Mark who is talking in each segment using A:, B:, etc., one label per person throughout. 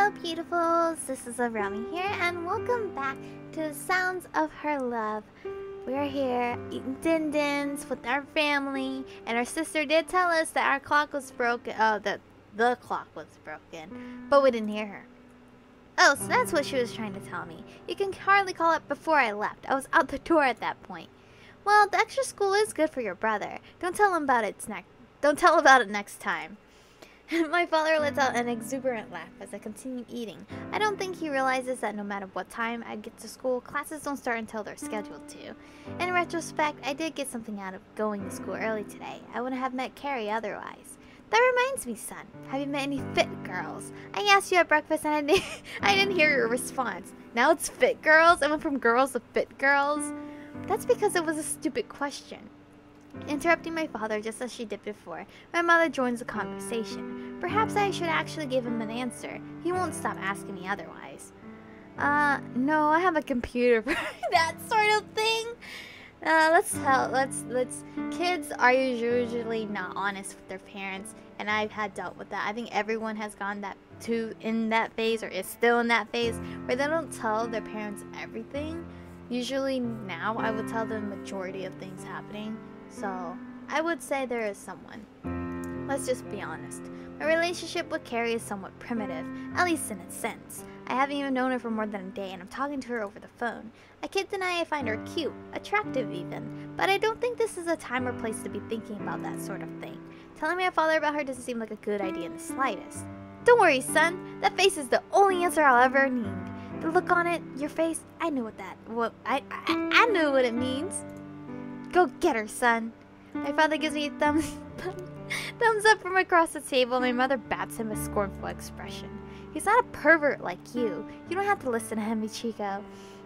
A: Hello beautifuls, this is Aromie here and welcome back to the Sounds of Her Love. We're here eating din-dins with our family, and our sister did tell us that our clock was broken. Oh, that the clock was broken, but we didn't hear her. Oh, so that's what she was trying to tell me. You can hardly call it before I left. I was out the door at that point. Well, the extra school is good for your brother. Don't tell him about it next time. My father lets out an exuberant laugh as I continue eating. I don't think he realizes that no matter what time I get to school, classes don't start until they're scheduled to. In retrospect, I did get something out of going to school early today. I wouldn't have met Carrie otherwise. That reminds me, son. Have you met any fit girls? I asked you at breakfast and I didn't hear your response. Now it's fit girls? I went from girls to fit girls? That's because it was a stupid question. Interrupting my father just as she did before, my mother joins the conversation. Perhaps I should actually give him an answer. He won't stop asking me otherwise. No, I have a computer for that sort of thing. Kids are usually not honest with their parents, and I've had dealt with that. I think everyone has gone in that phase, or is still in that phase, where they don't tell their parents everything. Usually now, I would tell the majority of things happening. So, I would say there is someone. Let's just be honest. My relationship with Carrie is somewhat primitive, at least in a sense. I haven't even known her for more than a day, and I'm talking to her over the phone. I can't deny I find her cute, attractive even, but I don't think this is a time or place to be thinking about that sort of thing. Telling my father about her doesn't seem like a good idea in the slightest. Don't worry, son. That face is the only answer I'll ever need. The look on it, your face, I know I know what it means. Go get her, son. My father gives me a thumbs up from across the table. My mother bats him a scornful expression. He's not a pervert like you. You don't have to listen to him, Michiko. Well,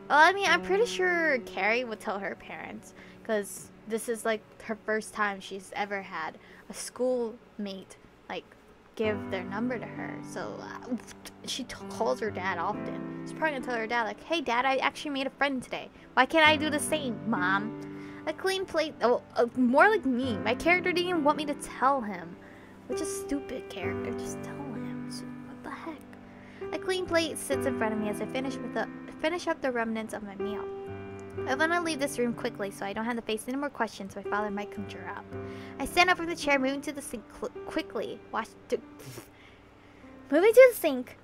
A: I mean, I'm pretty sure Carrie would tell her parents, because this is like her first time she's ever had a schoolmate like give their number to her. So she calls her dad often. She's probably gonna tell her dad like, "Hey, Dad, I actually made a friend today. Why can't I do the same, Mom?" A clean plate. Oh, more like me. My character didn't even want me to tell him, which is stupid character. Just tell him. What the heck? A clean plate sits in front of me as I finish up the remnants of my meal. I want to leave this room quickly so I don't have to face any more questions my father might conjure up. I stand up from the chair, moving to the sink quickly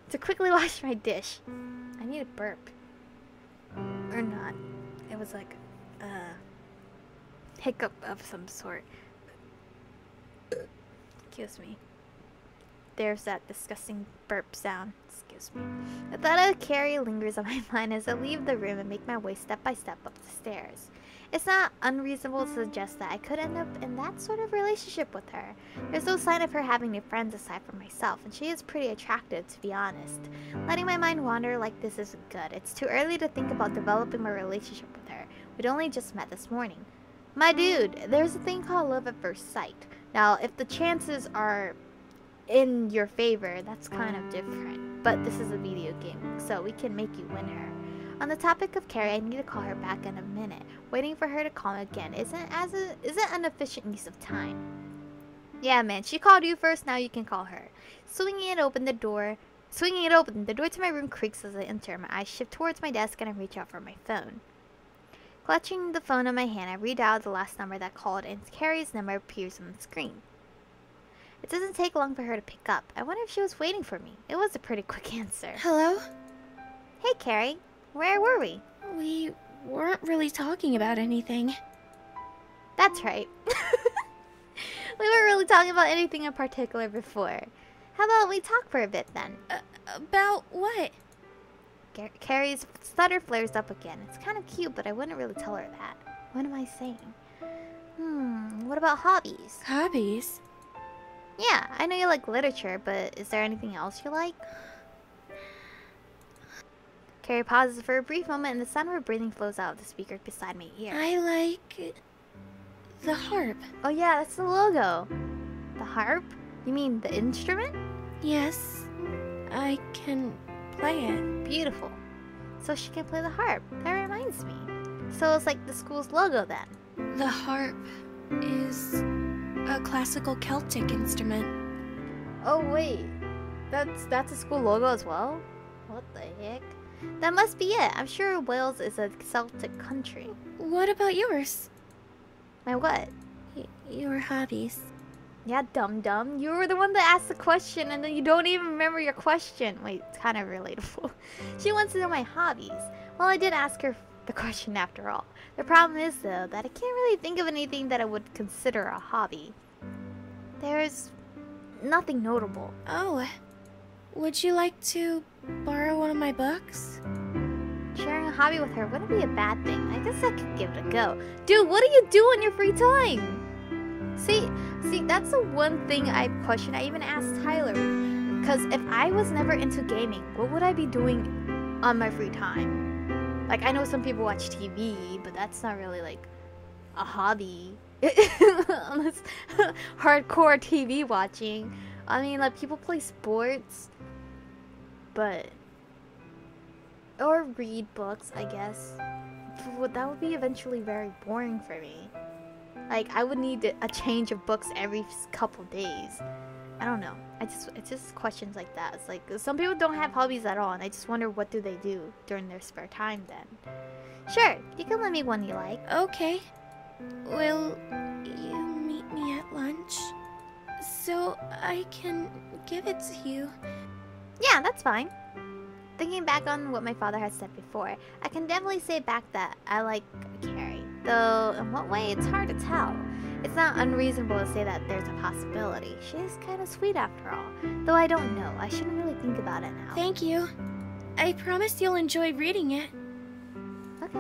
A: to quickly wash my dish. I need a burp. Or not. It was like hiccup of some sort. Excuse me. There's that disgusting burp sound. Excuse me. The thought of Carrie lingers on my mind as I leave the room and make my way step by step up the stairs. It's not unreasonable to suggest that I could end up in that sort of relationship with her. There's no sign of her having any friends aside from myself, and she is pretty attractive, to be honest. Letting my mind wander like this isn't good. It's too early to think about developing my relationship with her. We'd only just met this morning. My dude, there's a thing called love at first sight. Now, if the chances are in your favor, that's kind of different. But this is a video game, so we can make you win her. On the topic of Carrie, I need to call her back in a minute. Waiting for her to call me again isn't an efficient use of time. Yeah, man, she called you first, now you can call her. Swinging it open, the door to my room creaks as I enter. My eyes shift towards my desk and I reach out for my phone. Clutching the phone in my hand, I read out the last number that called, and Carrie's number appears on the screen. It doesn't take long for her to pick up. I wonder if she was waiting for me. It was a pretty quick answer.
B: Hello?
A: Hey, Carrie. Where were we?
B: We weren't really talking about anything.
A: That's right. We weren't really talking about anything in particular before. How about we talk for a bit then?
B: About what?
A: Carrie's stutter flares up again. It's kind of cute, but I wouldn't really tell her that. What am I saying? What about hobbies?
B: Hobbies?
A: Yeah, I know you like literature, but is there anything else you like? Carrie pauses for a brief moment and the sound of her breathing flows out of the speaker beside my ear.
B: I like the harp.
A: Oh yeah, that's the logo. The harp? You mean the instrument?
B: Yes, I can play it.
A: Beautiful. So she can play the harp. That reminds me. So it's like the school's logo then.
B: The harp is a classical Celtic instrument.
A: Oh wait. That's a school logo as well? What the heck? That must be it. I'm sure Wales is a Celtic country.
B: What about yours?
A: My what?
B: Your hobbies.
A: Yeah, dum-dum. You were the one that asked the question and then you don't even remember your question. Wait, it's kind of relatable. She wants to know my hobbies. Well, I did ask her the question after all. The problem is, though, that I can't really think of anything that I would consider a hobby. There's nothing notable.
B: Oh, would you like to borrow one of my books?
A: Sharing a hobby with her wouldn't be a bad thing. I guess I could give it a go. Dude, what do you do in your free time? See, that's the one thing I question. I even asked Tyler, because if I was never into gaming, what would I be doing on my free time? Like, I know some people watch TV, but that's not really like a hobby. Unless hardcore TV watching. I mean, like, people play sports, but or read books, I guess. But that would be eventually very boring for me. Like, I would need a change of books every couple days. I don't know. It's just questions like that. It's like, some people don't have hobbies at all, and I just wonder what do they do during their spare time then. Sure, you can lend me one you like.
B: Okay. Will you meet me at lunch? So I can give it to you.
A: Yeah, that's fine. Thinking back on what my father has said before, I can definitely say back that I like Carrie. Though, in what way, it's hard to tell. It's not unreasonable to say that there's a possibility. She is kind of sweet after all. Though I don't know. I shouldn't really think about it now.
B: Thank you. I promise you'll enjoy reading it.
A: Okay.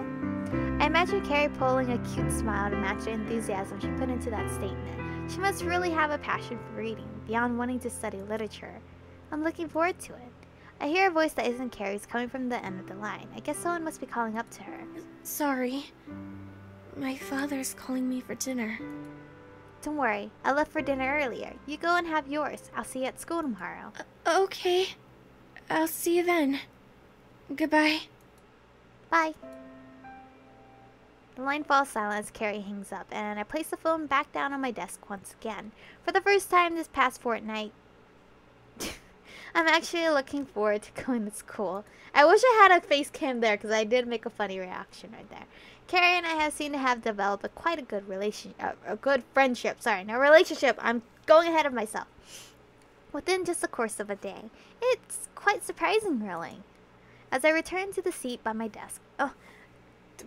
A: I imagine Carrie pulling a cute smile to match the enthusiasm she put into that statement. She must really have a passion for reading, beyond wanting to study literature. I'm looking forward to it. I hear a voice that isn't Carrie's coming from the end of the line. I guess someone must be calling up to her.
B: Sorry. My father's calling me for dinner.
A: Don't worry, I left for dinner earlier. You go and have yours. I'll see you at school tomorrow.
B: Okay. I'll see you then. Goodbye.
A: Bye. The line falls silent as Carrie hangs up, and I place the phone back down on my desk once again. For the first time this past fortnight, I'm actually looking forward to going to school. I wish I had a face cam there because I did make a funny reaction right there. Carrie and I have seemed to have developed quite a good a good friendship. Sorry, no relationship. I'm going ahead of myself. Within just the course of a day. It's quite surprising, really. As I return to the seat by my desk. Oh,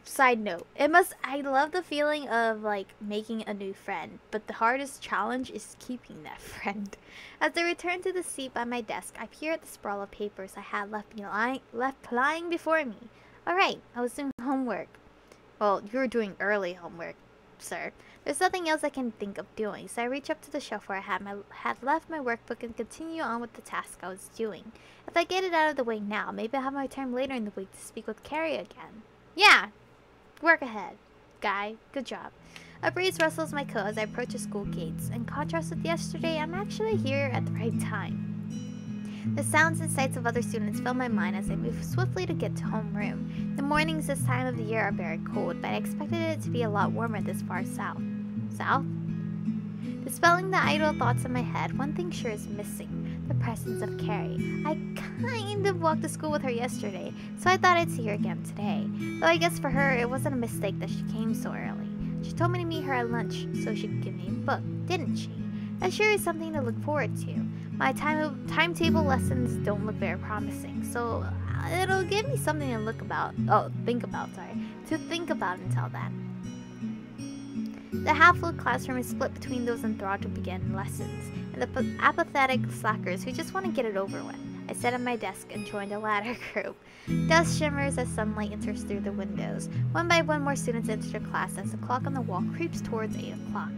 A: side note. I love the feeling of, like, making a new friend. But the hardest challenge is keeping that friend. As I return to the seat by my desk, I peer at the sprawl of papers I had left lying before me. Alright, I was doing homework. Well, you were doing early homework, sir. There's nothing else I can think of doing, so I reach up to the shelf where I had left my workbook and continue on with the task I was doing. If I get it out of the way now, maybe I'll have my time later in the week to speak with Carrie again. Yeah! Work ahead, guy. Good job. A breeze rustles my coat as I approach the school gates. In contrast with yesterday, I'm actually here at the right time. The sounds and sights of other students fill my mind as I move swiftly to get to homeroom. The mornings this time of the year are very cold, but I expected it to be a lot warmer this far south. South? Dispelling the idle thoughts in my head, one thing sure is missing. The presence of Carrie. I kind of walked to school with her yesterday, so I thought I'd see her again today. Though I guess for her, it wasn't a mistake that she came so early. She told me to meet her at lunch, so she could give me a book, didn't she? That sure is something to look forward to. My timetable lessons don't look very promising, so it'll give me something to think about until then. The half-full classroom is split between those enthralled to begin lessons, and the apathetic slackers who just want to get it over with. I sit at my desk and join the latter group. Dust shimmers as sunlight enters through the windows. One by one more students enter the class as the clock on the wall creeps towards 8 o'clock.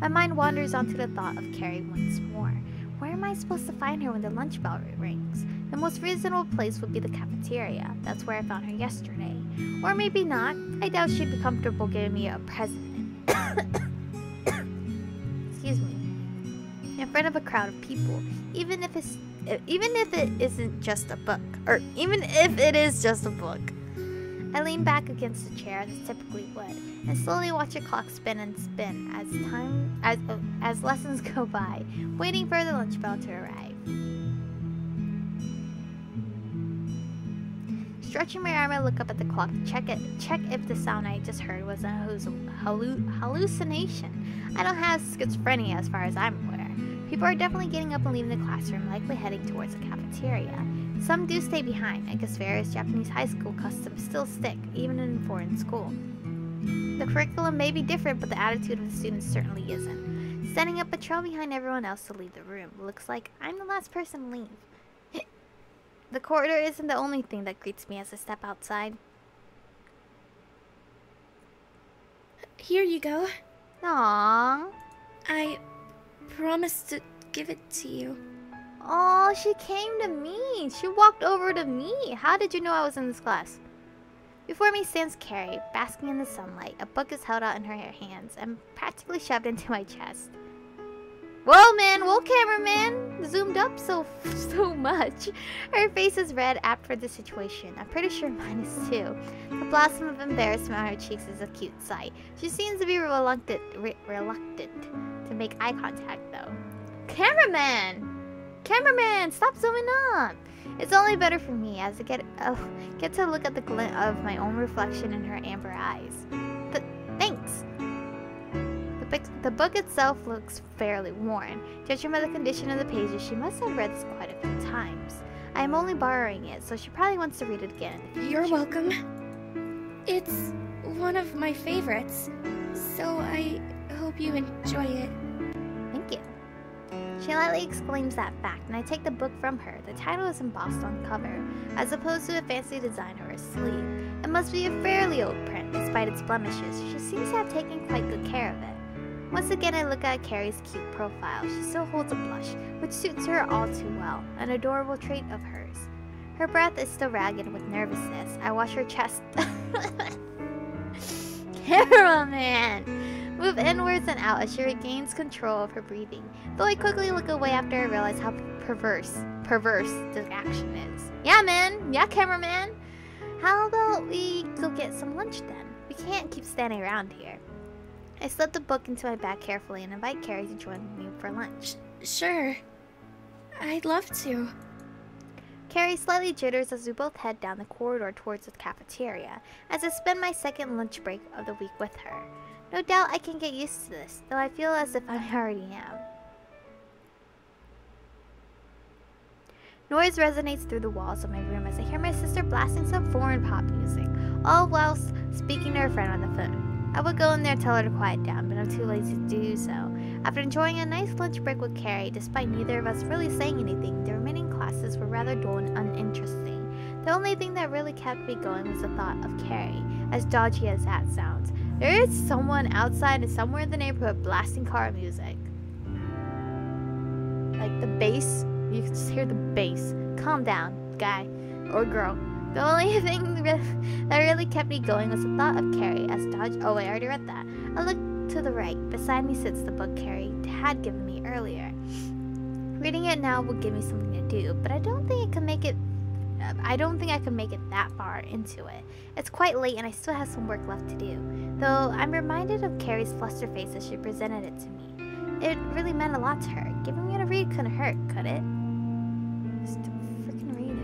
A: My mind wanders onto the thought of Carrie once more. Where am I supposed to find her when the lunch bell rings? The most reasonable place would be the cafeteria. That's where I found her yesterday. Or maybe not. I doubt she'd be comfortable giving me a present. Excuse me. In front of a crowd of people, even if it isn't just a book, or even if it is just a book. I lean back against the chair as I typically would, and slowly watch the clock spin and spin as lessons go by, waiting for the lunch bell to arrive. Stretching my arm, I look up at the clock to check if the sound I just heard was a hallucination. I don't have schizophrenia as far as I'm aware. People are definitely getting up and leaving the classroom, likely heading towards the cafeteria. Some do stay behind. I guess various Japanese high school customs still stick, even in a foreign school. The curriculum may be different, but the attitude of the students certainly isn't. Standing up a trail behind everyone else to leave the room. Looks like I'm the last person to leave. The corridor isn't the only thing that greets me as I step outside.
B: Here you go.
A: Aww.
B: I promised to give it to you.
A: Oh, she came to me. She walked over to me. How did you know I was in this class? Before me stands Carrie, basking in the sunlight. A book is held out in her hands and practically shoved into my chest. Whoa, man! Whoa, cameraman! Zoomed up so much. Her face is red, apt for the situation. I'm pretty sure mine is too. The blossom of embarrassment on her cheeks is a cute sight. She seems to be reluctant to make eye contact, though. Cameraman! Cameraman, stop zooming up! It's only better for me as I get to look at the glint of my own reflection in her amber eyes. Thanks! The book itself looks fairly worn. Judging by the condition of the pages, she must have read this quite a few times. I am only borrowing it, so she probably wants to read it again in the future.
B: You're welcome. It's one of my favorites, so I hope you enjoy it.
A: Thank you. She lightly exclaims that fact, and I take the book from her. The title is embossed on the cover, as opposed to a fancy design or a sleeve. It must be a fairly old print, despite its blemishes. She seems to have taken quite good care of it. Once again, I look at Carrie's cute profile. She still holds a blush, which suits her all too well, an adorable trait of hers. Her breath is still ragged with nervousness. I wash her chest. Cameraman! Move inwards and out as she regains control of her breathing, though I quickly look away after I realize how perverse the action is. Yeah, man! Yeah, cameraman! How about we go get some lunch then? We can't keep standing around here. I slip the book into my bag carefully and invite Carrie to join me for lunch.
B: Sure. I'd love to.
A: Carrie slightly jitters as we both head down the corridor towards the cafeteria, as I spend my second lunch break of the week with her. No doubt I can get used to this, though I feel as if I already am. Noise resonates through the walls of my room as I hear my sister blasting some foreign pop music, all whilst speaking to her friend on the phone. I would go in there and tell her to quiet down, but I'm too lazy to do so. After enjoying a nice lunch break with Carrie, despite neither of us really saying anything, the remaining classes were rather dull and uninteresting. The only thing that really kept me going was the thought of Carrie, as dodgy as that sounds. There is someone outside and somewhere in the neighborhood blasting car music. Like the bass, you can just hear the bass. Calm down, guy or girl. The only thing that really kept me going was the thought of Carrie as oh wait, I already read that. I look to the right. Beside me sits the book Carrie had given me earlier. Reading it now will give me something to do, but I don't think I can make it that far into it. It's quite late and I still have some work left to do. Though I'm reminded of Carrie's flustered face as she presented it to me. It really meant a lot to her. Giving me a read couldn't hurt, could it? Just to freaking read it.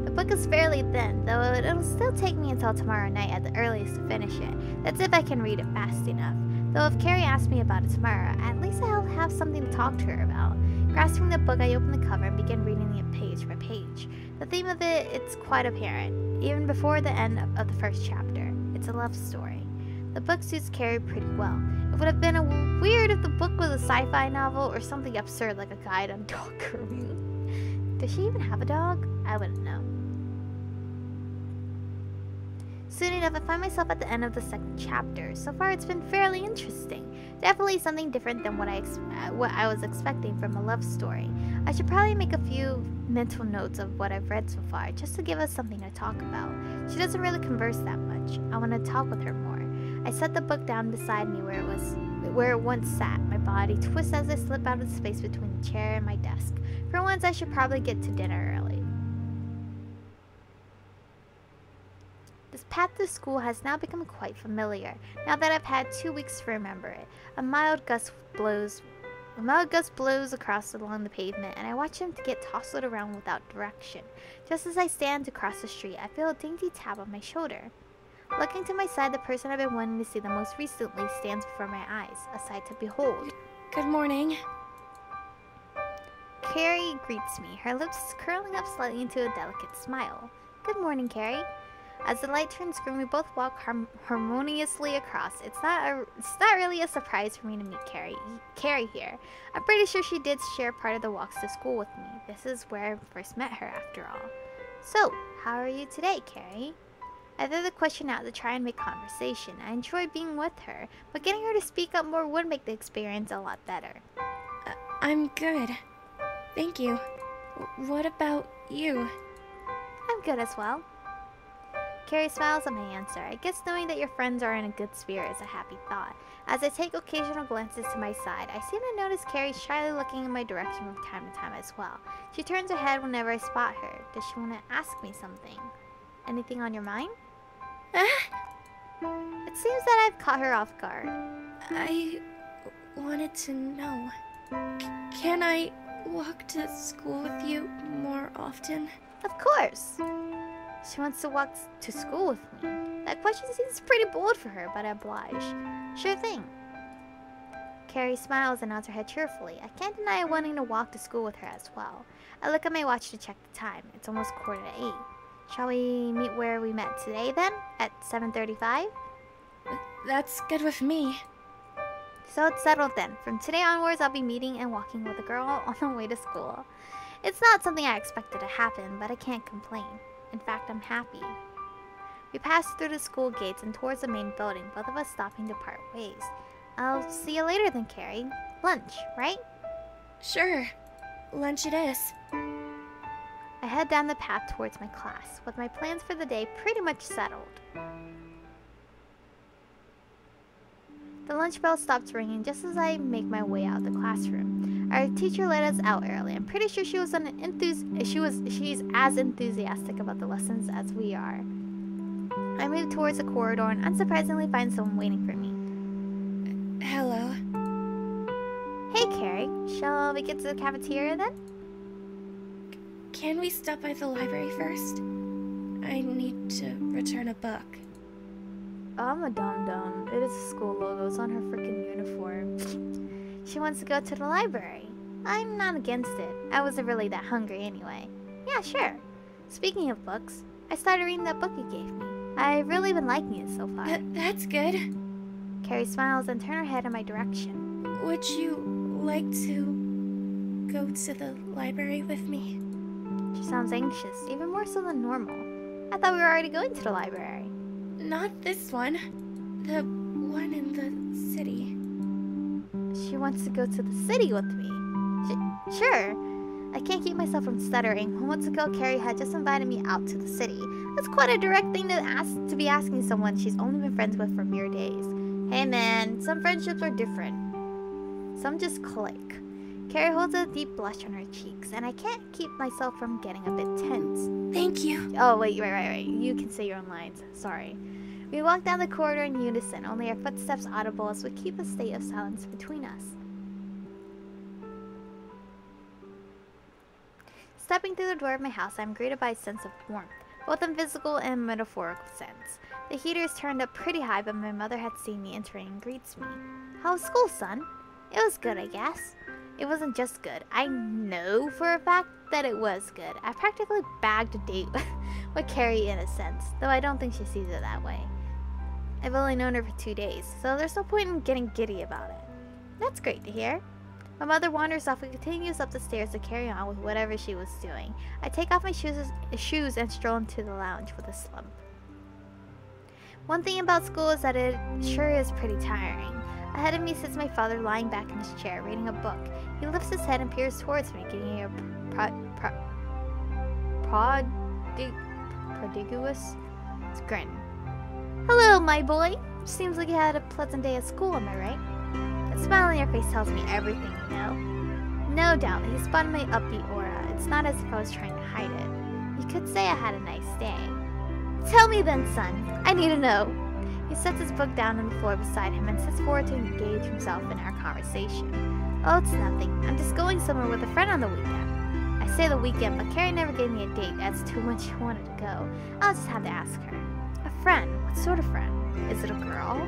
A: The book is fairly thin, though it'll still take me until tomorrow night at the earliest to finish it. That's if I can read it fast enough. Though if Carrie asks me about it tomorrow, at least I'll have something to talk to her about. Grasping the book, I open the cover and begin reading it page by page. The theme of it's quite apparent, even before the end of the first chapter. It's a love story. The book suits Carrie pretty well. It would have been weird if the book was a sci-fi novel or something absurd like a guide on dog grooming. Does she even have a dog? I wouldn't know. Soon enough, I find myself at the end of the second chapter. So far, it's been fairly interesting. Definitely something different than what I was expecting from a love story. I should probably make a few mental notes of what I've read so far, just to give us something to talk about. She doesn't really converse that much. I want to talk with her more. I set the book down beside me where it once sat. My body twists as I slip out of the space between the chair and my desk. For once, I should probably get to dinner early. This path to school has now become quite familiar, now that I've had 2 weeks to remember it. A mild gust blows A mild gust blows across along the pavement, and I watch him get tossed around without direction. Just as I stand to cross the street, I feel a dainty tap on my shoulder. Looking to my side, the person I've been wanting to see the most recently stands before my eyes, a sight to behold.
B: Good morning.
A: Carrie greets me, her lips curling up slightly into a delicate smile. Good morning, Carrie. As the light turns green, we both walk harmoniously across. It's not really a surprise for me to meet Carrie here. I'm pretty sure she did share part of the walks to school with me. This is where I first met her, after all. So, how are you today, Carrie? I threw the question out to try and make conversation. I enjoy being with her, but getting her to speak up more would make the experience a lot better.
B: I'm good. Thank you. What about you?
A: I'm good as well. Carrie smiles at my answer. I guess knowing that your friends are in a good spirit is a happy thought. As I take occasional glances to my side, I seem to notice Carrie shyly looking in my direction from time to time as well. She turns her head whenever I spot her. Does she want to ask me something? Anything on your mind? It seems that I've caught her off guard.
B: I wanted to know. Can I walk to school with you more often?
A: Of course. She wants to walk to school with me. That question seems pretty bold for her, but I oblige. Sure thing. Carrie smiles and nods her head cheerfully. I can't deny wanting to walk to school with her as well. I look at my watch to check the time. It's almost 7:45. Shall we meet where we met today then? At 7:35?
B: That's good with me.
A: So it's settled then. From today onwards, I'll be meeting and walking with a girl on the way to school. It's not something I expected to happen, but I can't complain. In fact, I'm happy. We pass through the school gates and towards the main building, both of us stopping to part ways. I'll see you later then, Carrie. Lunch, right?
B: Sure. Lunch it is.
A: I head down the path towards my class, with my plans for the day pretty much settled. The lunch bell stops ringing just as I make my way out of the classroom. Our teacher let us out early. I'm pretty sure she's as enthusiastic about the lessons as we are. I move towards the corridor and unsurprisingly find someone waiting for me.
B: Hello.
A: Hey, Carrie. Shall we get to the cafeteria then?
B: Can we stop by the library first? I need to return a book.
A: I'm a dum-dum. It is the school logo. It's on her freaking uniform. She wants to go to the library. I'm not against it. I wasn't really that hungry anyway. Yeah, sure. Speaking of books, I started reading that book you gave me. I've really been liking it so far.
B: That's good.
A: Carrie smiles and turns her head in my direction.
B: Would you like to go to the library with me?
A: She sounds anxious, even more so than normal. I thought we were already going to the library.
B: Not this one. The one in the city.
A: She wants to go to the city with me. Sure. I can't keep myself from stuttering. Moments ago, Carrie had just invited me out to the city. That's quite a direct thing to be asking someone she's only been friends with for mere days. Hey man, some friendships are different. Some just click. Carrie holds a deep blush on her cheeks, and I can't keep myself from getting a bit tense.
B: Thank you.
A: Oh, wait, right. You can say your own lines. Sorry. We walk down the corridor in unison, only our footsteps audible as we keep a state of silence between us. Stepping through the door of my house, I'm greeted by a sense of warmth, both in physical and metaphorical sense. The heater is turned up pretty high, but my mother had seen me entering and greets me. How was school, son? It was good, I guess. It wasn't just good. I know for a fact that it was good. I practically bagged a date with Carrie in a sense, though I don't think she sees it that way. I've only known her for 2 days, so there's no point in getting giddy about it. That's great to hear. My mother wanders off and continues up the stairs to carry on with whatever she was doing. I take off my shoes and stroll into the lounge with a slump. One thing about school is that it sure is pretty tiring. Ahead of me sits my father lying back in his chair, reading a book. He lifts his head and peers towards me, giving a prodigious grin. Hello, my boy. Seems like you had a pleasant day at school, am I right? That smile on your face tells me everything, you know? No doubt, he spotted my upbeat aura. It's not as if I was trying to hide it. You could say I had a nice day. Tell me then, son. I need to know. He sets his book down on the floor beside him and sits forward to engage himself in our conversation. Oh, it's nothing. I'm just going somewhere with a friend on the weekend. I say the weekend, but Carrie never gave me a date. That's too much she wanted to go. I'll just have to ask her. A friend? What sort of friend? Is it a girl?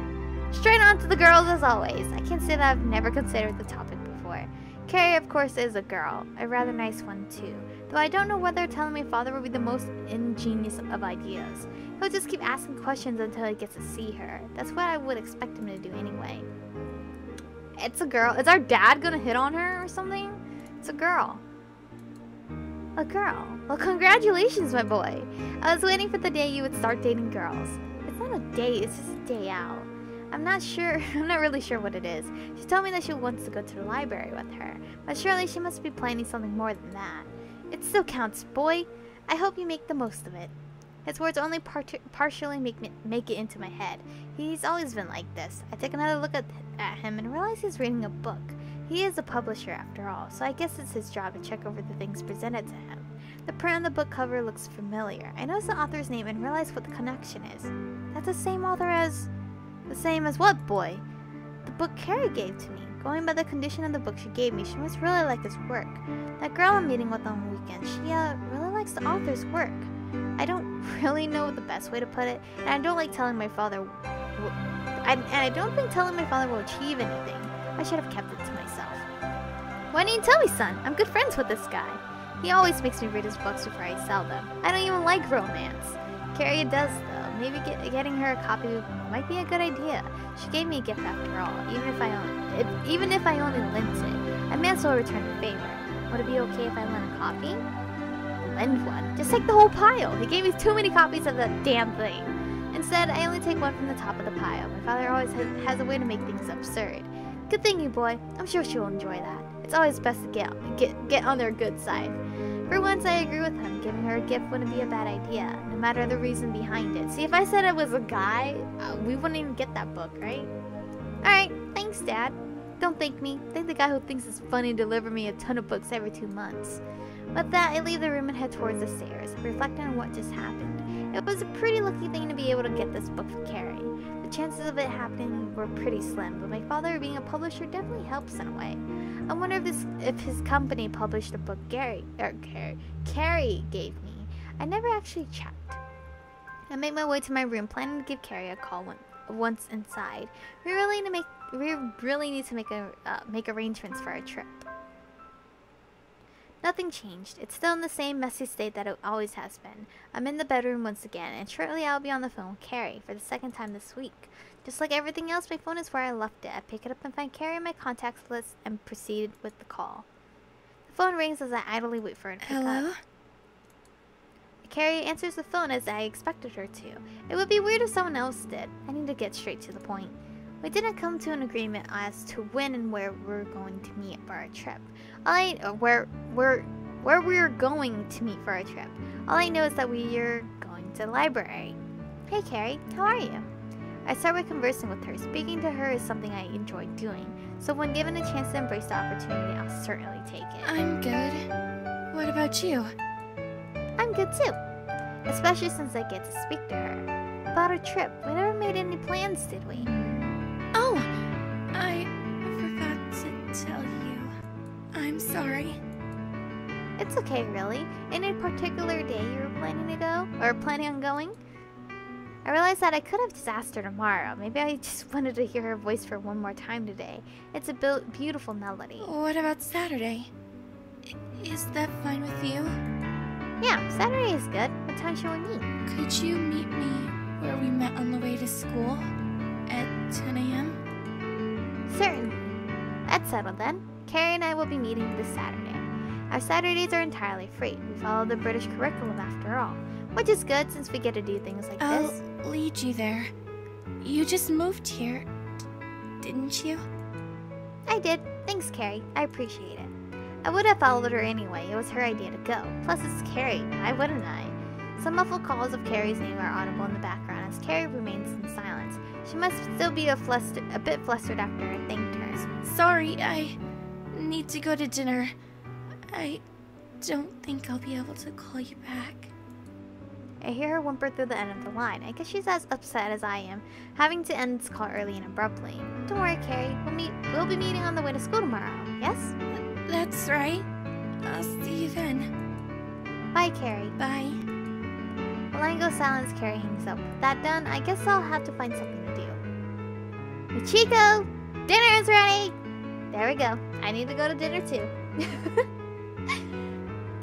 A: Straight on to the girls as always. I can't say that I've never considered the topic before. Carrie, of course, is a girl. A rather nice one, too. Though I don't know whether telling my father would be the most ingenious of ideas. He'll just keep asking questions until he gets to see her. That's what I would expect him to do anyway. It's a girl. Is our dad gonna hit on her or something? It's a girl. A girl. Well, congratulations, my boy. I was waiting for the day you would start dating girls. It's not a date, it's just a day out. I'm not really sure what it is. She told me that she wants to go to the library with her, but surely she must be planning something more than that. It still counts, boy. I hope you make the most of it. His words only partially make it into my head. He's always been like this. I take another look at him and realize he's reading a book. He is a publisher after all, so I guess it's his job to check over the things presented to him. The print on the book cover looks familiar. I notice the author's name and realize what the connection is. That's the same author as... The same as what, boy? The book Carrie gave to me. Going by the condition of the book she gave me, she must really like his work. That girl I'm meeting with on the weekend, she really likes the author's work. I don't really know the best way to put it, and I don't like telling my father... I don't think telling my father will achieve anything. I should have kept it to myself. Why didn't you tell me, son? I'm good friends with this guy. He always makes me read his books before I sell them. I don't even like romance. Carrie does, though. Maybe getting her a copy might be a good idea. She gave me a gift after all, even if I only lent it. I may as well return the favor. Would it be okay if I lent a copy? Lend one? Just take the whole pile. He gave me too many copies of the damn thing. Instead, I only take one from the top of the pile. My father always has a way to make things absurd. Good thinking, boy. I'm sure she'll enjoy that. It's always best to get on their good side. For once, I agree with him. Giving her a gift wouldn't be a bad idea, no matter the reason behind it. See, if I said it was a guy, we wouldn't even get that book, right? Alright, thanks, Dad. Don't thank me. Thank the guy who thinks it's funny to deliver me a ton of books every 2 months. With that, I leave the room and head towards the stairs, reflecting on what just happened. It was a pretty lucky thing to be able to get this book for Carrie. The chances of it happening were pretty slim, but my father being a publisher definitely helps in a way. I wonder if his company published the book Carrie gave me. I never actually checked. I make my way to my room, planning to give Carrie a call once inside. We really need to make arrangements for our trip. Nothing changed. It's still in the same messy state that it always has been. I'm in the bedroom once again, and shortly I'll be on the phone with Carrie for the second time this week. Just like everything else, my phone is where I left it. I pick it up and find Carrie in my contacts list and proceed with the call. The phone rings as I idly wait for it to pick up. Carrie answers the phone as I expected her to. It would be weird if someone else did. I need to get straight to the point. We didn't come to an agreement as to when and where we're going to meet for our trip. Where we're going to meet for our trip. All I know is that we are going to the library. Hey Carrie, how are you? I start by conversing with her. Speaking to her is something I enjoy doing, so when given a chance to embrace the opportunity, I'll certainly take it.
B: I'm good. What about you?
A: I'm good too, especially since I get to speak to her. About our trip, we never made any plans, did we?
B: Oh, I forgot to tell you. I'm sorry.
A: It's okay, really. Any particular day you were planning to go? Or planning on going? I realized that I could have just asked her tomorrow. Maybe I just wanted to hear her voice for one more time today. It's a beautiful melody.
B: What about Saturday? Is that fine with you?
A: Yeah, Saturday is good. What time shall we meet?
B: Could you meet me where we met on the way to school? At 10 a.m.?
A: Certainly. That's settled then. Carrie and I will be meeting this Saturday. Our Saturdays are entirely free. We follow the British curriculum after all. Which is good since we get to do things like this.
B: I'll lead you there. You just moved here, didn't you?
A: I did. Thanks, Carrie. I appreciate it. I would have followed her anyway. It was her idea to go. Plus, it's Carrie. Why wouldn't I? Some muffled calls of Carrie's name are audible in the background as Carrie remains in silence. She must still be a bit flustered after I thanked her.
B: Sorry, I need to go to dinner. I don't think I'll be able to call you back.
A: I hear her whimper through the end of the line. I guess she's as upset as I am, having to end this call early and abruptly. Don't worry, Carrie. We'll be meeting on the way to school tomorrow, yes?
B: That's right. I'll see you then.
A: Bye, Carrie.
B: Bye.
A: The line goes silent as Carrie hangs up. With that done, I guess I'll have to find something to do. Michiko! Dinner is ready! There we go. I need to go to dinner too.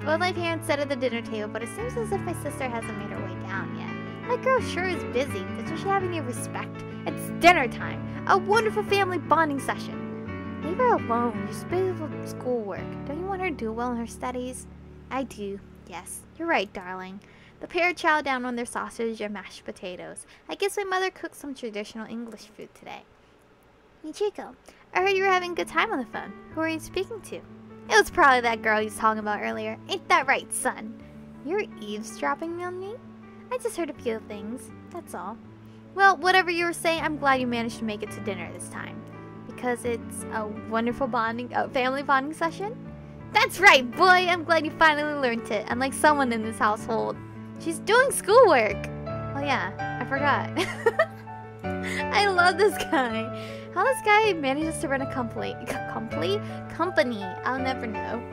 A: Both my parents sat at the dinner table, but it seems as if my sister hasn't made her way down yet. That girl sure is busy. Doesn't she have any respect? It's dinner time. A wonderful family bonding session. Leave her alone. She's busy with schoolwork. Don't you want her to do well in her studies? I do. Yes, you're right, darling. The pair chow down on their sausage and mashed potatoes. I guess my mother cooked some traditional English food today. Michiko, I heard you were having a good time on the phone. Who are you speaking to? It was probably that girl you was talking about earlier. Ain't that right, son? You're eavesdropping on me? I just heard a few things, that's all. Well, whatever you were saying, I'm glad you managed to make it to dinner this time. Because it's a wonderful family bonding session? That's right, boy! I'm glad you finally learned it, unlike someone in this household. She's doing schoolwork! Oh yeah, I forgot. I love this guy. How this guy manages to run a company, I'll never know.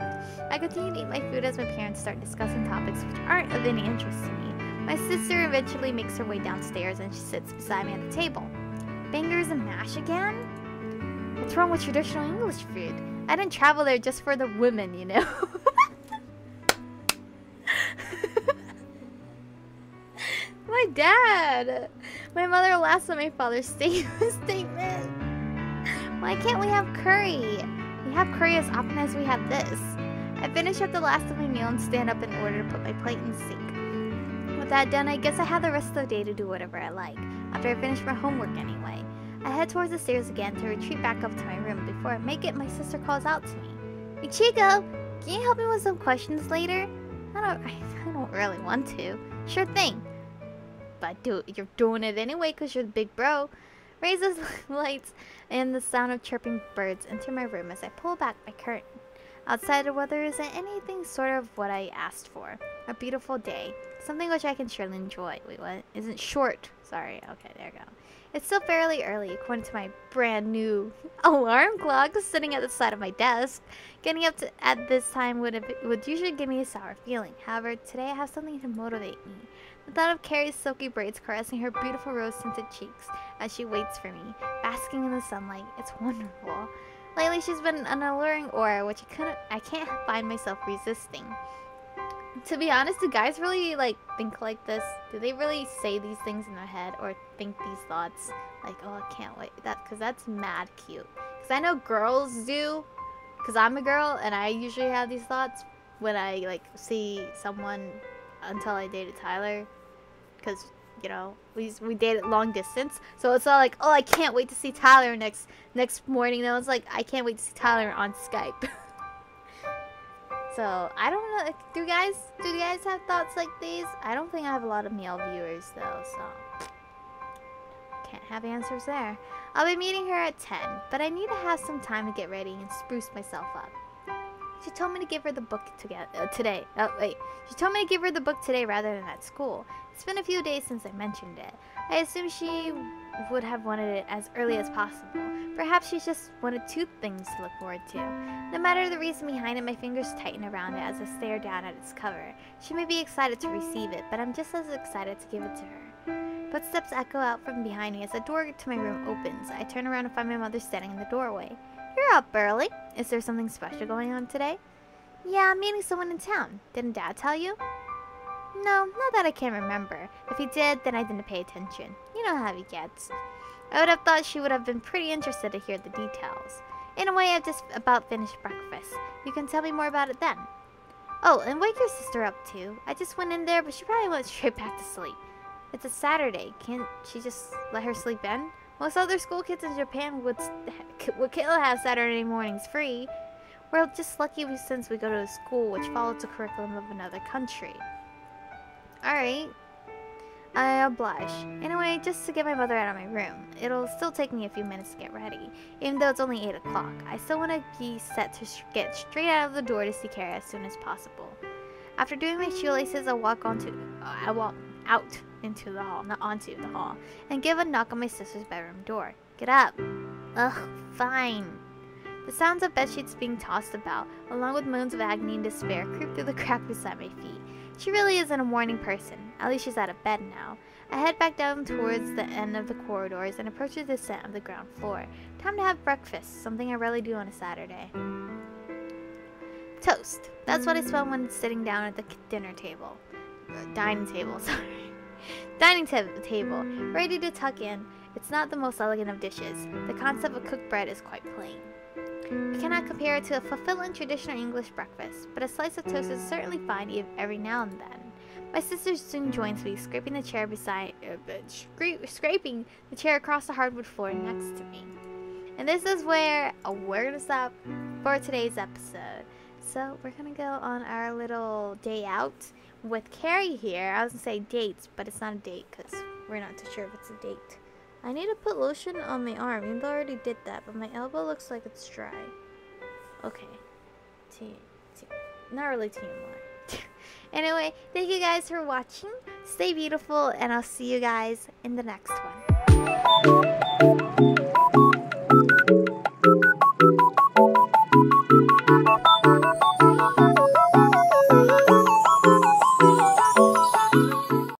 A: I continue to eat my food as my parents start discussing topics which aren't of any interest to me. My sister eventually makes her way downstairs and she sits beside me at the table. Bangers and mash again? What's wrong with traditional English food? I didn't travel there just for the women, you know? My dad! My mother laughs at my father's statement. Why can't we have curry? We have curry as often as we have this. I finish up the last of my meal and stand up in order to put my plate in the sink. With that done, I guess I have the rest of the day to do whatever I like, after I finish my homework anyway. I head towards the stairs again to retreat back up to my room. Before I make it, my sister calls out to me. Michiko, can you help me with some questions later? I don't really want to. Sure thing. But you're doing it anyway because you're the big bro. Raises lights and the sound of chirping birds enter my room as I pull back my curtain. Outside the weather isn't anything sort of what I asked for. A beautiful day. Something which I can surely enjoy. Wait, what? Isn't short. Sorry. Okay, there we go. It's still fairly early according to my brand new alarm clock sitting at the side of my desk. Getting up at this time would usually give me a sour feeling. However, today I have something to motivate me. The thought of Carrie's silky braids caressing her beautiful rose-tinted cheeks as she waits for me, basking in the sunlight. It's wonderful. Lately, she's been an alluring aura, which I can't find myself resisting. To be honest, do guys really, think like this? Do they really say these things in their head or think these thoughts? Like, oh, I can't wait. Because that's mad cute. Because I know girls do. Because I'm a girl, and I usually have these thoughts when I, see someone until I dated Tyler. Because, you know, we dated long distance. So it's not like, oh, I can't wait to see Tyler next morning. No, it's like, I can't wait to see Tyler on Skype. So, I don't know, do you guys have thoughts like these? I don't think I have a lot of male viewers, though, so can't have answers there. I'll be meeting her at 10, but I need to have some time to get ready and spruce myself up. She told me to give her the book today. Oh, wait. She told me to give her the book today rather than at school. It's been a few days since I mentioned it. I assume she would have wanted it as early as possible. Perhaps she just wanted two things to look forward to. No matter the reason behind it, my fingers tighten around it as I stare down at its cover. She may be excited to receive it, but I'm just as excited to give it to her. Footsteps echo out from behind me as the door to my room opens. I turn around and find my mother standing in the doorway. You're up early. Is there something special going on today? Yeah, I'm meeting someone in town. Didn't Dad tell you? No, not that I can remember. If he did, then I didn't pay attention. You know how he gets. I would have thought she would have been pretty interested to hear the details. In a way, I've just about finished breakfast. You can tell me more about it then. Oh, and wake your sister up too. I just went in there, but she probably went straight back to sleep. It's a Saturday. Can't she just let her sleep in? Most other school kids in Japan would have Saturday mornings free. We're just lucky since we go to a school which follows the curriculum of another country. Alright. I oblige. Anyway, just to get my mother out of my room. It'll still take me a few minutes to get ready, even though it's only 8 o'clock. I still want to be set to get straight out of the door to see Carrie as soon as possible. After doing my shoelaces, I'll out into the hall, not onto the hall, and give a knock on my sister's bedroom door. Get up. Ugh, fine. The sounds of bedsheets being tossed about, along with moans of agony and despair, creep through the crack beside my feet. She really isn't a morning person. At least she's out of bed now. I head back down towards the end of the corridors and approach the descent of the ground floor. Time to have breakfast, something I rarely do on a Saturday. Toast. That's what I smell when sitting down at the dining table, sorry. Dining table, ready to tuck in. It's not the most elegant of dishes. The concept of cooked bread is quite plain. I cannot compare it to a fulfilling traditional English breakfast, but a slice of toast is certainly fine every now and then. My sister soon joins me, scraping the chair across the hardwood floor next to me. And this is where we're gonna stop for today's episode. So we're gonna go on our little day out with Carrie here. I was gonna say dates, but it's not a date because we're not too sure if it's a date. I need to put lotion on my arm, even though I already did that, but my elbow looks like it's dry. Okay. Not really TMI. Anyway, thank you guys for watching. Stay beautiful, and I'll see you guys in the next one.